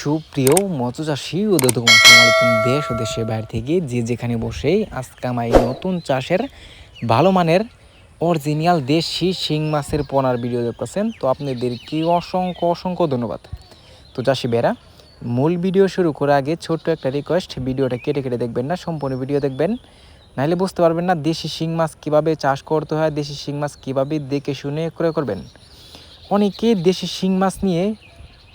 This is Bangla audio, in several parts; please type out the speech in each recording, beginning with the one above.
সুপ্রিয় মৎস্যচাষী ও দর্শক আসসালামু আলাইকুম। দেশ ও দেশের বাইরে থেকে যে যেখানে বসেই আজকে আমার এই নতুন চাষের ভালো মানের অরিজিনাল দেশি শিং মাছের পোনার ভিডিও দেখতেছেন, তো আপনাদেরকে অসংখ্য ধন্যবাদ। তো চাষি বেরা, মূল ভিডিও শুরু করার আগে ছোট্ট একটা রিকোয়েস্ট, ভিডিওটা কেটে দেখবেন না, সম্পূর্ণ ভিডিও দেখবেন, নাহলে বুঝতে পারবেন না দেশি শিং মাছ কীভাবে চাষ করতে হয়, দেশি শিং মাছ কীভাবে দেখে শুনে ক্রয় করবেন। অনেকে দেশি শিং মাছ নিয়ে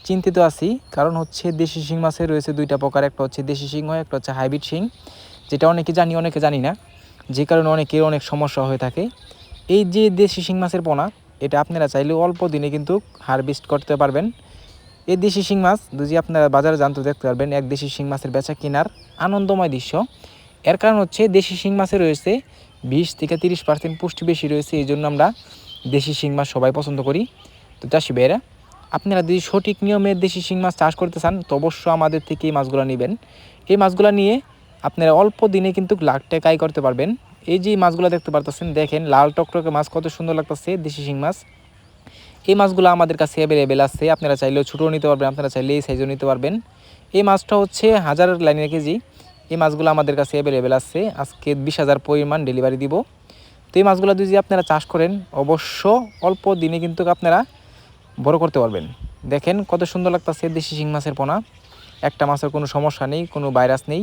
চিন্তিত আছি, কারণ হচ্ছে দেশি শিং মাছের রয়েছে দুইটা প্রকার, একটা হচ্ছে দেশি শিং হয়, একটা হচ্ছে হাইব্রিড শিং, যেটা অনেকে জানি অনেকে জানি না, যে কারণে অনেকের অনেক সমস্যা হয়ে থাকে। এই যে দেশি শিং মাছের পোনা, এটা আপনারা চাইলে অল্প দিনে কিন্তু হারভেস্ট করতে পারবেন। এই দেশি শিং মাছ যদি আপনারা বাজারে জানতে দেখতে পারবেন এক দেশি শিং মাছের বেচা কেনার আনন্দময় দৃশ্য। এর কারণ হচ্ছে দেশি শিং মাছে রয়েছে 20-30% পুষ্টি বেশি রয়েছে, এই জন্য আমরা দেশি শিং মাছ সবাই পছন্দ করি। তো চাষি ভাইয়েরা, আপনারা যদি সঠিক নিয়মে দেশি শিং মাছ চাষ করতে চান তো অবশ্যই আমাদের থেকে এই মাছগুলো নেবেন। এই মাছগুলো নিয়ে আপনারা অল্প দিনে কিন্তু লাখ টাকা আয় করতে পারবেন। এই যে মাছগুলো দেখতে পারতেছেন, দেখেন লাল টকটকে মাছ কত সুন্দর লাগতেছে, দেশি শিং মাছ। এই মাছগুলো আমাদের কাছে অ্যাভেলেবেল আছে, আপনারা চাইলেও ছোটও নিতে পারবেন, আপনারা চাইলে এই সাইজও নিতে পারবেন। এই মাছটা হচ্ছে 1000 লাইনের কেজি। এই মাছগুলো আমাদের কাছে অ্যাভেলেবেল আছে, আজকে 20,000 পরিমাণ ডেলিভারি দিব। তো এই মাছগুলো যদি আপনারা চাষ করেন অবশ্য অল্প দিনে কিন্তু আপনারা বড় করতে পারবেন। দেখেন কত সুন্দর লাগতেছে দেশি শিং মাছের পোনা, একটা মাছের কোনো সমস্যা নেই, কোনো ভাইরাস নেই,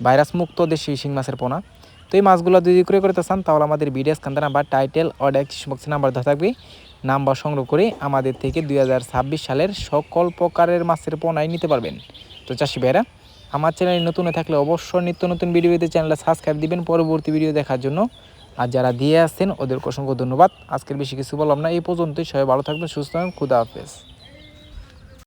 ভাইরাস মুক্ত দেশি শিং মাছের পোনা। তো এই মাছগুলো যদি ক্রয় করতে চান তাহলে আমাদের ভিডিও স্ক্যান নাম্বার, টাইটেল ও ডেসক্রিপশন বক্সে নাম্বার দেওয়া থাকবে, নাম্বার সংগ্রহ করে আমাদের থেকে 2026 সালের সকল প্রকারের মাছের পোনাই নিতে পারবেন। তো চাষি ভাইরা, আমার চ্যানেলে নতুন হয়ে থাকলে অবশ্যই নিত্য নতুন ভিডিও পেতে চ্যানেলটা সাবস্ক্রাইব দিবেন পরবর্তী ভিডিও দেখার জন্য। আর যারা দিয়ে আসছেন ওদেরকে অসংখ্য ধন্যবাদ। আজকের বেশি কিছু বললাম না, এই পর্যন্তই। সবাই ভালো থাকবেন, সুস্থ থাকবেন, খুদা হাফেজ।